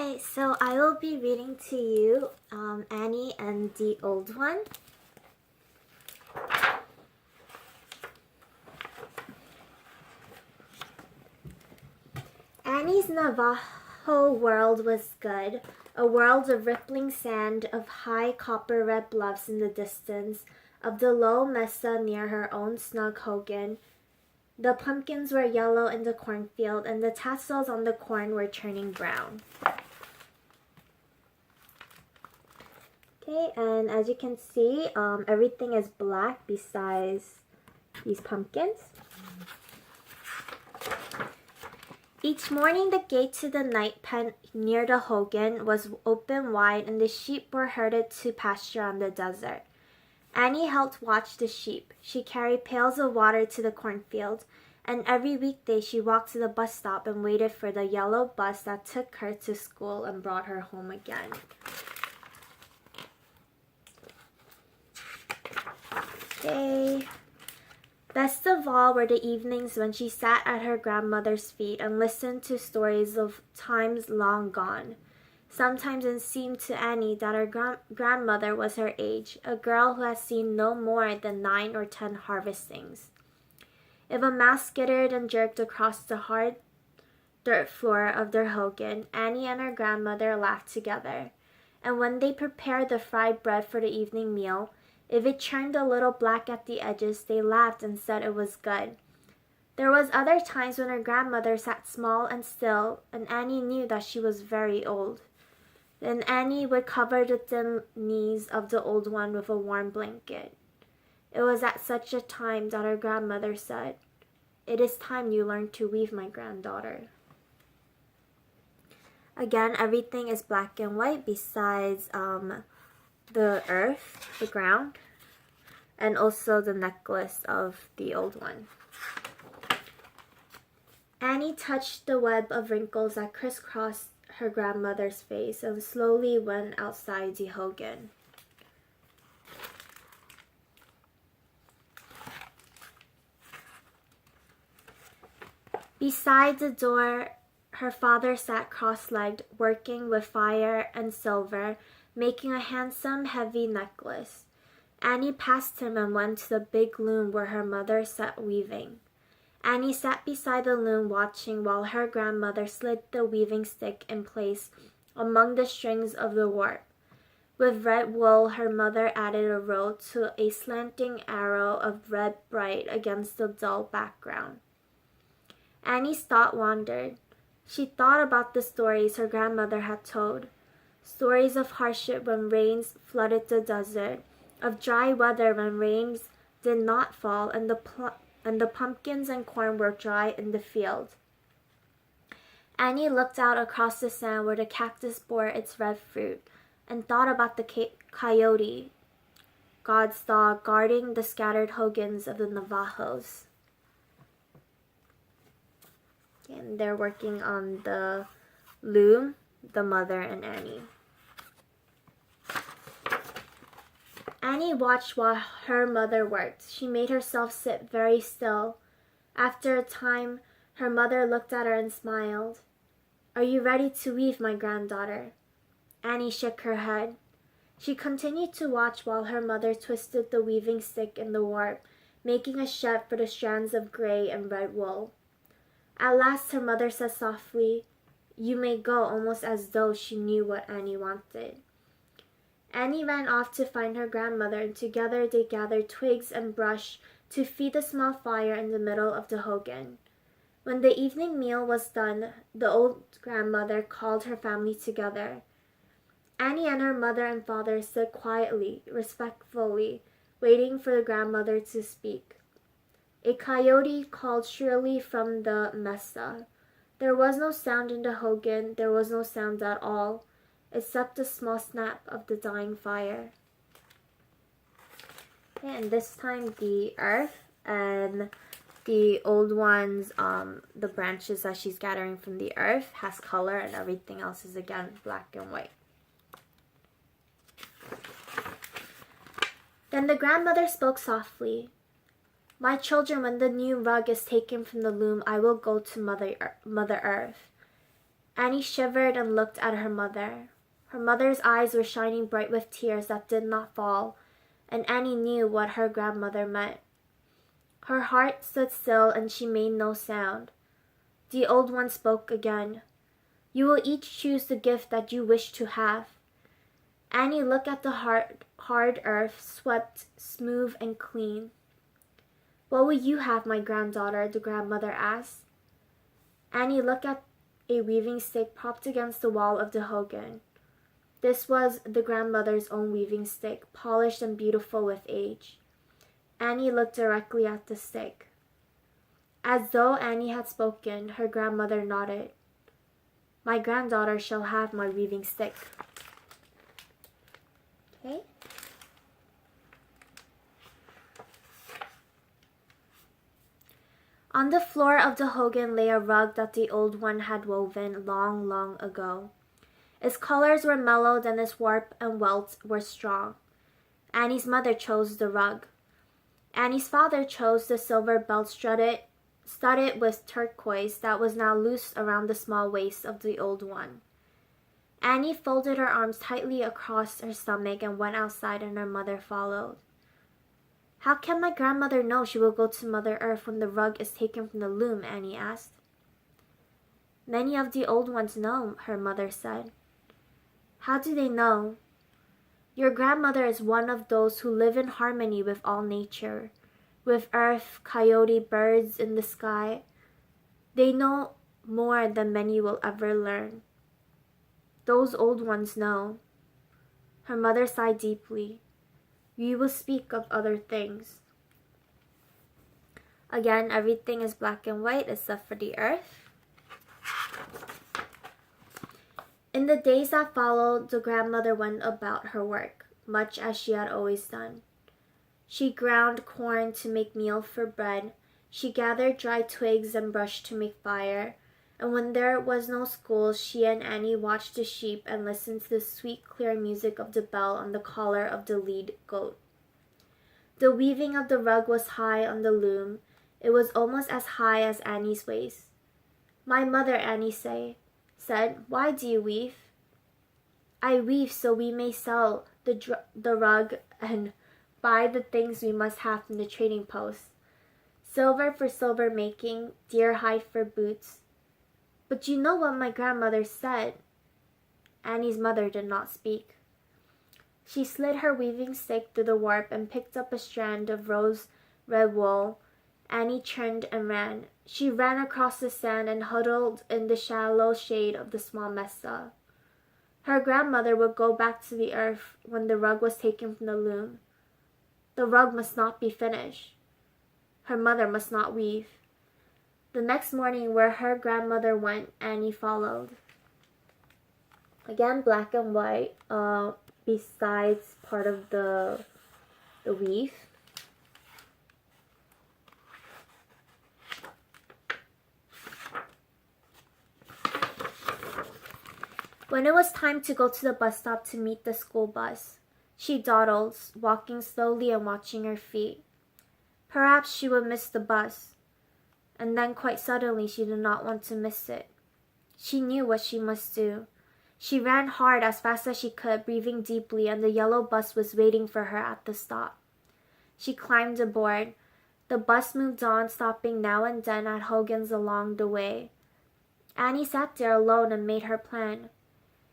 Hi, so I will be reading to you Annie and the Old One. Annie's Navajo world was good, a world of rippling sand, of high copper red bluffs in the distance, of the low mesa near her own snug hogan. The pumpkins were yellow in the cornfield, and the tassels on the corn were turning brown. Okay, and as you can see, everything is black besides these pumpkins. Each morning the gate to the night pen near the hogan was open wide, and the sheep were herded to pasture on the desert. Annie helped watch the sheep. She carried pails of water to the cornfield, and every weekday she walked to the bus stop and waited for the yellow bus that took her to school and brought her home again. Okay. Best of all were the evenings when she sat at her grandmother's feet and listened to stories of times long gone. Sometimes it seemed to Annie that her grandmother was her age, a girl who had seen no more than 9 or 10 harvestings. If a mouse skittered and jerked across the hard dirt floor of their hogan, Annie and her grandmother laughed together. And when they prepared the fried bread for the evening meal, if it turned a little black at the edges, they laughed and said it was good. There was other times when her grandmother sat small and still, and Annie knew that she was very old. Then Annie would cover the thin knees of the old one with a warm blanket. It was at such a time that her grandmother said, "It is time you learned to weave, my granddaughter." Again, everything is black and white besides the earth, the ground, and also the necklace of the old one. Annie touched the web of wrinkles that crisscrossed her grandmother's face and slowly went outside the hogan. Beside the door, her father sat cross-legged, working with fire and silver, making a handsome, heavy necklace. Annie passed him and went to the big loom where her mother sat weaving. Annie sat beside the loom watching while her grandmother slid the weaving stick in place among the strings of the warp. With red wool, her mother added a row to a slanting arrow of red bright against the dull background. Annie's thought wandered. She thought about the stories her grandmother had told. Stories of hardship when rains flooded the desert, of dry weather when rains did not fall and the pumpkins and corn were dry in the field. Annie looked out across the sand where the cactus bore its red fruit and thought about the coyote, God's dog, guarding the scattered hogans of the Navajos. And they're working on the loom, the mother and Annie. Annie watched while her mother worked. She made herself sit very still. After a time, her mother looked at her and smiled. "Are you ready to weave, my granddaughter?" Annie shook her head. She continued to watch while her mother twisted the weaving stick in the warp, making a shed for the strands of gray and red wool. At last her mother said softly, "You may go," almost as though she knew what Annie wanted. Annie ran off to find her grandmother, and together they gathered twigs and brush to feed the small fire in the middle of the hogan. When the evening meal was done, the old grandmother called her family together. Annie and her mother and father stood quietly, respectfully, waiting for the grandmother to speak. A coyote called shrilly from the mesa. There was no sound in the hogan, there was no sound at all, except the small snap of the dying fire. Okay, and this time the earth and the old ones, the branches that she's gathering from the earth has color, and everything else is again black and white. Then the grandmother spoke softly. "My children, when the new rug is taken from the loom, I will go to Mother Earth. Annie shivered and looked at her mother. Her mother's eyes were shining bright with tears that did not fall, and Annie knew what her grandmother meant. Her heart stood still and she made no sound. The old one spoke again. You will each choose the gift that you wish to have. Annie looked at the hard earth, swept smooth and clean. What will you have, my granddaughter? The grandmother asked. Annie looked at a weaving stick propped against the wall of the hogan. This was the grandmother's own weaving stick, polished and beautiful with age. Annie looked directly at the stick. As though Annie had spoken, her grandmother nodded. My granddaughter shall have my weaving stick. Okay. On the floor of the hogan lay a rug that the old one had woven long, long ago. Its colors were mellowed and its warp and welt were strong. Annie's mother chose the rug. Annie's father chose the silver belt studded with turquoise that was now loose around the small waist of the old one. Annie folded her arms tightly across her stomach and went outside, and her mother followed. How can my grandmother know she will go to Mother Earth when the rug is taken from the loom? Annie asked. Many of the old ones know, her mother said. How do they know? Your grandmother is one of those who live in harmony with all nature, with earth, coyote, birds in the sky. They know more than many will ever learn. Those old ones know. Her mother sighed deeply. We will speak of other things. Again, everything is black and white except for the earth. In the days that followed, the grandmother went about her work, much as she had always done. She ground corn to make meal for bread. She gathered dry twigs and brush to make fire. And when there was no school, she and Annie watched the sheep and listened to the sweet, clear music of the bell on the collar of the lead goat. The weaving of the rug was high on the loom. It was almost as high as Annie's waist. My mother, Annie said, why do you weave? I weave so we may sell the rug and buy the things we must have from the trading post. Silver for silver making, deer hide for boots. But you know what my grandmother said. Annie's mother did not speak. She slid her weaving stick through the warp and picked up a strand of rose red wool. Annie turned and ran. She ran across the sand and huddled in the shallow shade of the small mesa. Her grandmother would go back to the earth when the rug was taken from the loom. The rug must not be finished. Her mother must not weave. The next morning, where her grandmother went, Annie followed. Again, black and white, besides part of the weave. When it was time to go to the bus stop to meet the school bus, she dawdled, walking slowly and watching her feet. Perhaps she would miss the bus. And then quite suddenly she did not want to miss it. She knew what she must do. She ran hard as fast as she could, breathing deeply, and the yellow bus was waiting for her at the stop. She climbed aboard. The bus moved on, stopping now and then at hogans along the way. Annie sat there alone and made her plan.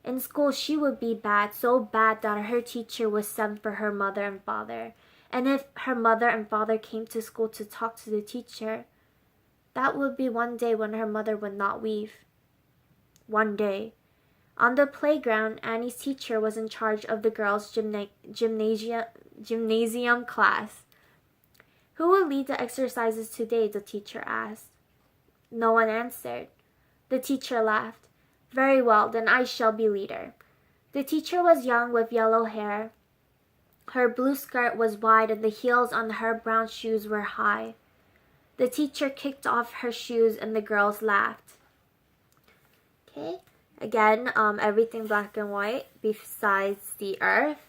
In school she would be bad, so bad that her teacher would send for her mother and father. And if her mother and father came to school to talk to the teacher, that would be one day when her mother would not weave. One day. On the playground, Annie's teacher was in charge of the girls' gymnasium class. Who will lead the exercises today? The teacher asked. No one answered. The teacher laughed. Very well, then I shall be leader. The teacher was young with yellow hair. Her blue skirt was wide and the heels on her brown shoes were high. The teacher kicked off her shoes and the girls laughed. Okay, again, everything black and white besides the earth.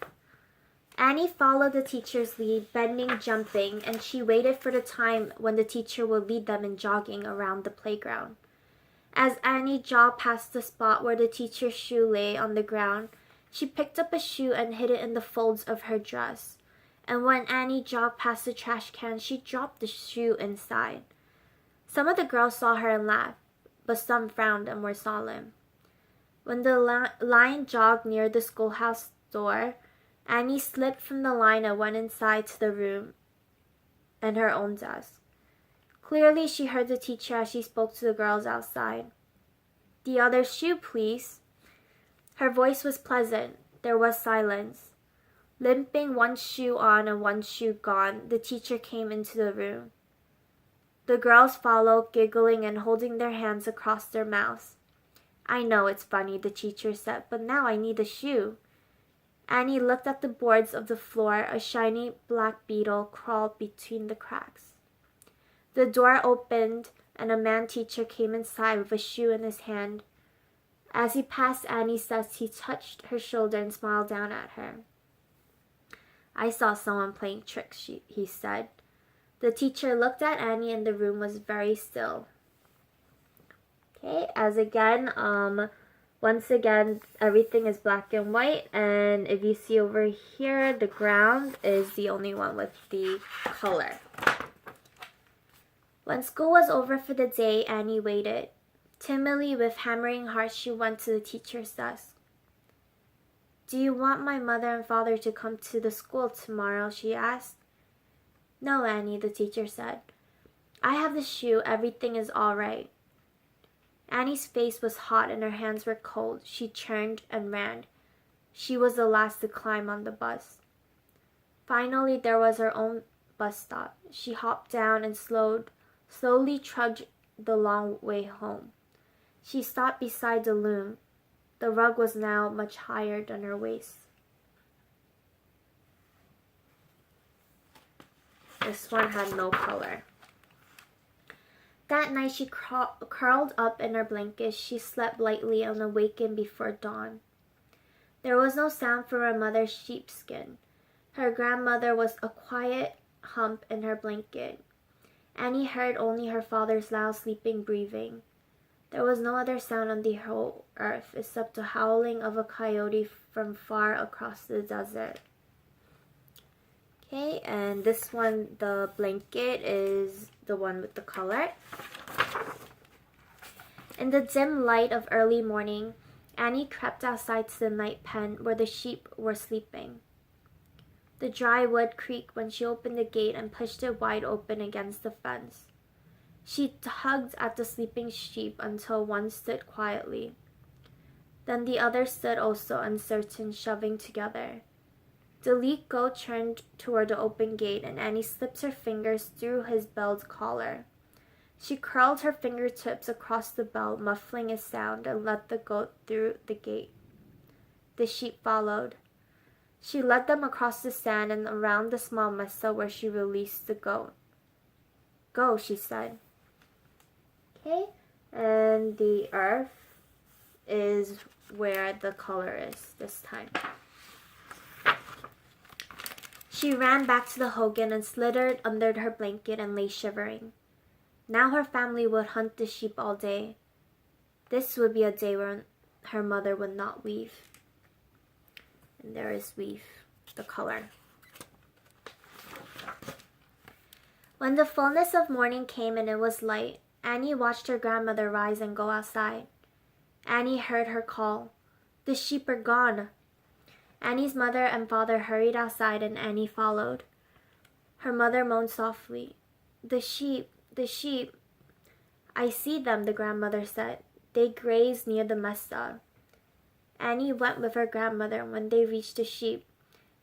Annie followed the teacher's lead, bending, jumping, and she waited for the time when the teacher would lead them in jogging around the playground. As Annie jogged past the spot where the teacher's shoe lay on the ground, she picked up a shoe and hid it in the folds of her dress. And when Annie jogged past the trash can, she dropped the shoe inside. Some of the girls saw her and laughed, but some frowned and were solemn. When the line jogged near the schoolhouse door, Annie slipped from the line and went inside to the room and her own desk. Clearly, she heard the teacher as she spoke to the girls outside. "The other shoe, please." Her voice was pleasant. There was silence. Limping, one shoe on and one shoe gone, the teacher came into the room. The girls followed, giggling and holding their hands across their mouths. "I know it's funny," the teacher said, "but now I need a shoe." Annie looked at the boards of the floor. A shiny black beetle crawled between the cracks. The door opened and a man teacher came inside with a shoe in his hand. As he passed Annie's desk, he touched her shoulder and smiled down at her. "I saw someone playing tricks," he said. The teacher looked at Annie and the room was very still. Okay, once again, everything is black and white, and if you see over here, the ground is the only one with the color. When school was over for the day, Annie waited. Timidly, with hammering heart, she went to the teacher's desk. "Do you want my mother and father to come to the school tomorrow?" she asked. "No, Annie," the teacher said. "I have the shoe. Everything is all right." Annie's face was hot and her hands were cold. She turned and ran. She was the last to climb on the bus. Finally, there was her own bus stop. She hopped down and slowly trudged the long way home. She stopped beside the loom. The rug was now much higher than her waist. This one had no color. That night she curled up in her blanket. She slept lightly and awakened before dawn. There was no sound from her mother's sheepskin. Her grandmother was a quiet hump in her blanket. Annie heard only her father's loud sleeping breathing. There was no other sound on the whole earth except the howling of a coyote from far across the desert. Okay, and this one, the blanket, is the one with the color. In the dim light of early morning, Annie crept outside to the night pen where the sheep were sleeping. The dry wood creaked when she opened the gate and pushed it wide open against the fence. She tugged at the sleeping sheep until one stood quietly. Then the other stood also uncertain, shoving together. The lead goat turned toward the open gate, and Annie slipped her fingers through his belled collar. She curled her fingertips across the bell, muffling its sound, and let the goat through the gate. The sheep followed. She led them across the sand and around the small mesa where she released the goat. "Go," she said. Okay, and the earth is where the color is this time. She ran back to the hogan and slithered under her blanket and lay shivering. Now her family would hunt the sheep all day. This would be a day when her mother would not weave. And there is weave, the color. When the fullness of morning came and it was light, Annie watched her grandmother rise and go outside. Annie heard her call, "The sheep are gone." Annie's mother and father hurried outside and Annie followed. Her mother moaned softly, "The sheep, the sheep." "I see them," the grandmother said. "They graze near the mesa." Annie went with her grandmother, and when they reached the sheep,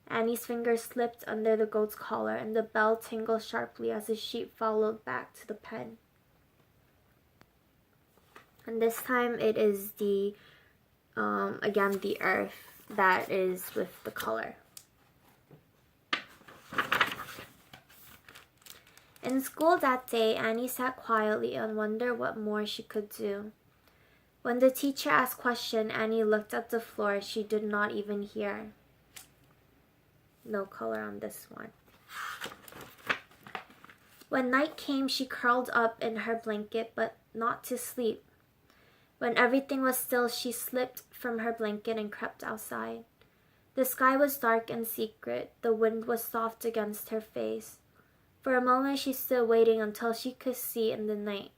Annie's fingers slipped under the goat's collar and the bell tingled sharply as the sheep followed back to the pen. And this time it is again the earth that is with the color. In school that day, Annie sat quietly and wondered what more she could do. When the teacher asked questions, Annie looked at the floor. She did not even hear. No color on this one. When night came, she curled up in her blanket, but not to sleep. When everything was still, she slipped from her blanket and crept outside. The sky was dark and secret. The wind was soft against her face. For a moment she stood waiting until she could see in the night.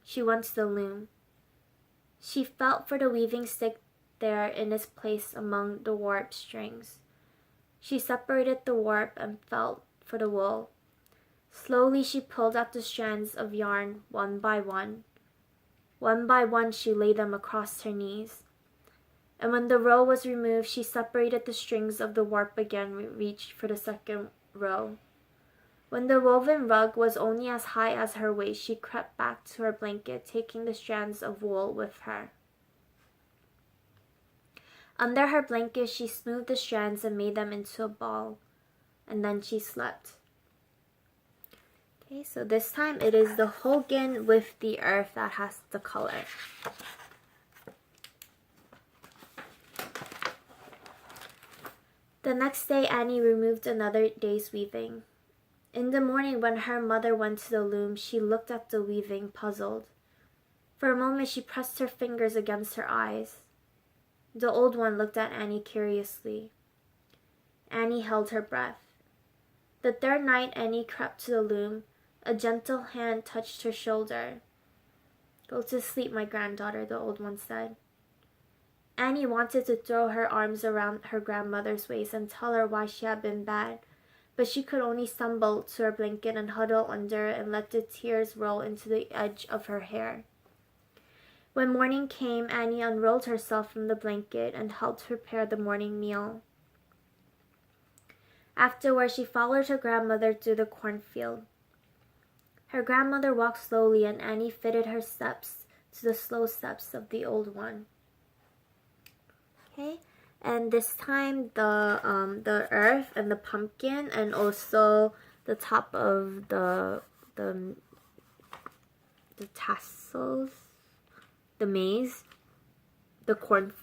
She went to the loom. She felt for the weaving stick there in its place among the warp strings. She separated the warp and felt for the wool. Slowly she pulled out the strands of yarn one by one. One by one she laid them across her knees. And when the row was removed, she separated the strings of the warp again and reached for the second row. When the woven rug was only as high as her waist, she crept back to her blanket, taking the strands of wool with her. Under her blanket, she smoothed the strands and made them into a ball, and then she slept. Okay, so this time it is the hogan with the earth that has the color. The next day, Annie removed another day's weaving. In the morning, when her mother went to the loom, she looked at the weaving, puzzled. For a moment, she pressed her fingers against her eyes. The old one looked at Annie curiously. Annie held her breath. The third night, Annie crept to the loom. A gentle hand touched her shoulder. "Go to sleep, my granddaughter," the old one said. Annie wanted to throw her arms around her grandmother's waist and tell her why she had been bad, but she could only stumble to her blanket and huddle under it and let the tears roll into the edge of her hair. When morning came, Annie unrolled herself from the blanket and helped prepare the morning meal. Afterward, she followed her grandmother through the cornfield. Her grandmother walked slowly, and Annie fitted her steps to the slow steps of the old one. Okay, and this time the earth and the pumpkin and also the top of the tassels, the maize, the corn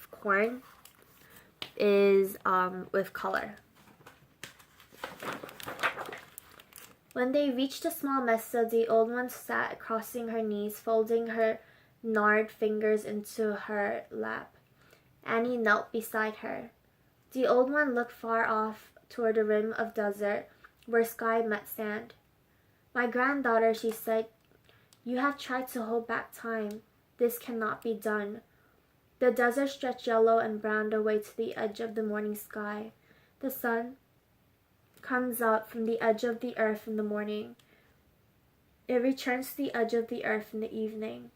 is with color. When they reached a small mesa, the old one sat crossing her knees, folding her gnarled fingers into her lap. Annie knelt beside her. The old one looked far off toward the rim of desert where sky met sand. "My granddaughter," she said, "you have tried to hold back time. This cannot be done." The desert stretched yellow and brown away to the edge of the morning sky. The sun comes out from the edge of the earth in the morning. It returns to the edge of the earth in the evening.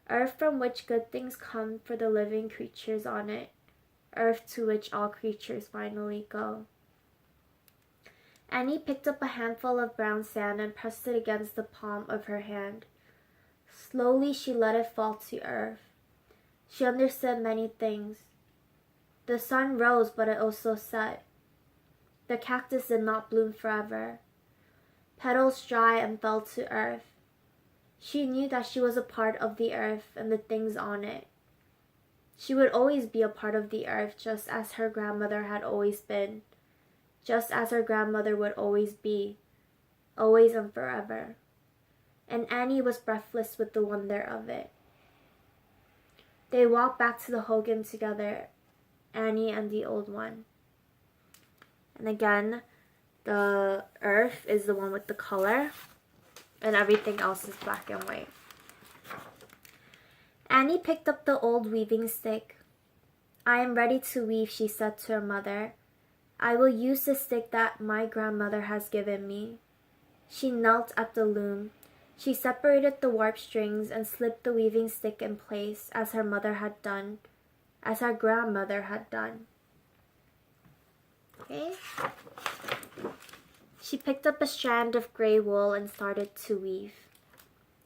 Earth from which good things come for the living creatures on it. Earth to which all creatures finally go. Annie picked up a handful of brown sand and pressed it against the palm of her hand. Slowly she let it fall to earth. She understood many things. The sun rose, but it also set. The cactus did not bloom forever. Petals dry and fell to earth. She knew that she was a part of the earth and the things on it. She would always be a part of the earth, just as her grandmother had always been, just as her grandmother would always be, always and forever. And Annie was breathless with the wonder of it. They walked back to the hogan together, Annie and the old one. And again, the earth is the one with the color, and everything else is black and white. Annie picked up the old weaving stick. "I am ready to weave," she said to her mother. "I will use the stick that my grandmother has given me." She knelt at the loom. She separated the warp strings and slipped the weaving stick in place as her mother had done, as her grandmother had done. Okay. She picked up a strand of gray wool and started to weave.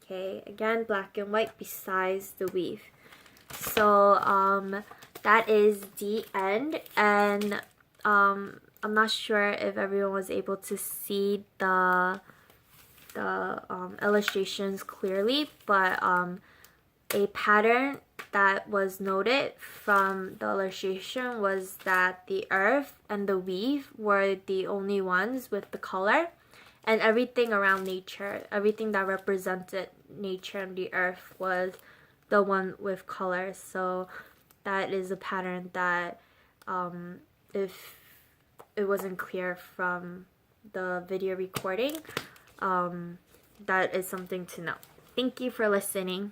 Okay, again, black and white besides the weave. So, that is the end. And I'm not sure if everyone was able to see the illustrations clearly, but a pattern that was noted from the illustration was that the earth and the weave were the only ones with the color, and everything around nature, everything that represented nature and the earth was the one with colors. So that is a pattern that if it wasn't clear from the video recording, that is something to know. Thank you for listening.